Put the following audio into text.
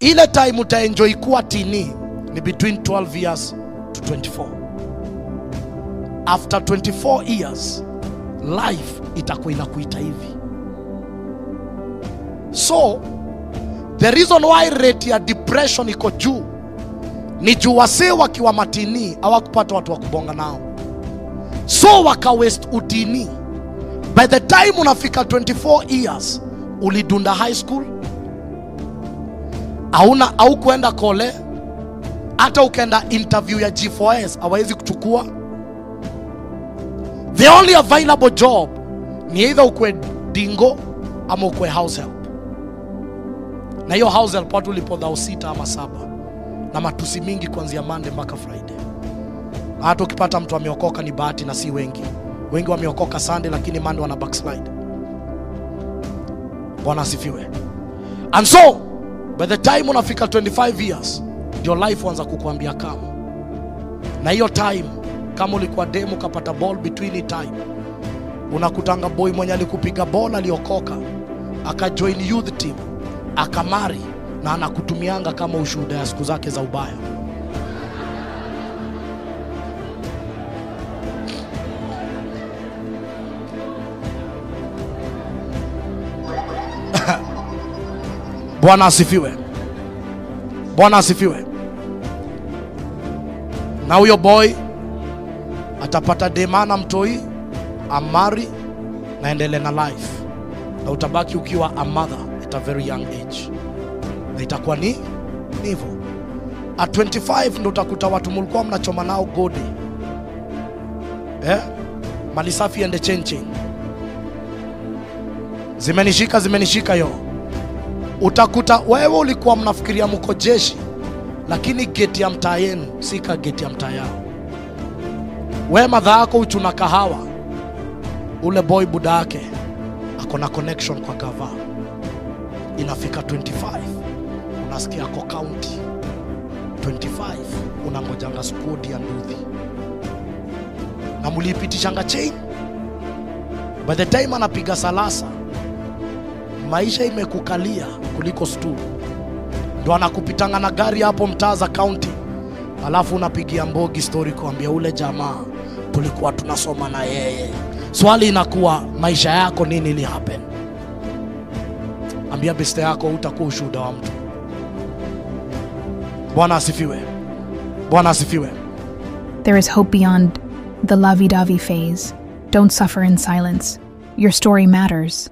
Ile time utaenjoy kuwa tini ni between 12 years to 24. After 24 years, life itakuwa inakuita hivi. So, the reason why rate ya depression iko juu ni juu wasee wakiwa matini hawakupata watu wa kubonga nao. So waka waste utini. By the time unafika 24 years, ulidunda high school, au kuenda kole, hata ukenda interview ya G4S hawezi kuchukua. The only available job ni either ukwe dingo ama ukwe house help. Na hiyo house help watu lipo dhao 6 ama 7 na matusi mingi kuanzia Monday mpaka Friday. Hata ukipata mtu ameokoka ni bahati na si wengi. Wengi wameokoka Sunday lakini Monday wana backslide. Bwana asifiwe. And so by the time unafika 25 years, your life huanza kukuambia kama. Na hiyo time, kama ulikuwa demo kapata ball between it time, unakutanga boy mwenye alikupiga ball aliokoka, akajoin youth team, akamari, na anakutumianga kama ushuhuda ya siku zake za ubaya. Bwana asifiwe. Bwana asifiwe. Na huyo boy atapata demana mtoi, amari, na endele na life. Na utabaki ukiwa a mother at a very young age. Na itakuwa ni hivyo. At 25 ndo utakuta watu mulikuwa mnachoma nao gode. Mali safi ende chenchen. Zimenishika yo. Utakuta wewe ulikuwa mnafikiria mko jeshi, lakini geti ya mtaa yenu sika geti ya mtaa yao. Wewe madha yako uchuna kahawa, ule boy buda yake akona connection kwa gava. Inafika 25 unasikia ako county, 25 unangojanga squad ya nduthi, na mulipitishanga chain. By the time anapiga salasa, maisha imekukalia kuliko stool. Ndo anakupitanga na gari hapo mtaa za county, alafu unapigia mbogi story kuambia ule jamaa tulikuwa tunasoma na yeye. Swali inakuwa maisha yako nini li happen? Ambia beste yako utakuwa ushuhuda wa mtu. Bwana asifiwe. Bwana asifiwe. There is hope beyond the lovey-dovey phase. Don't suffer in silence. Your story matters.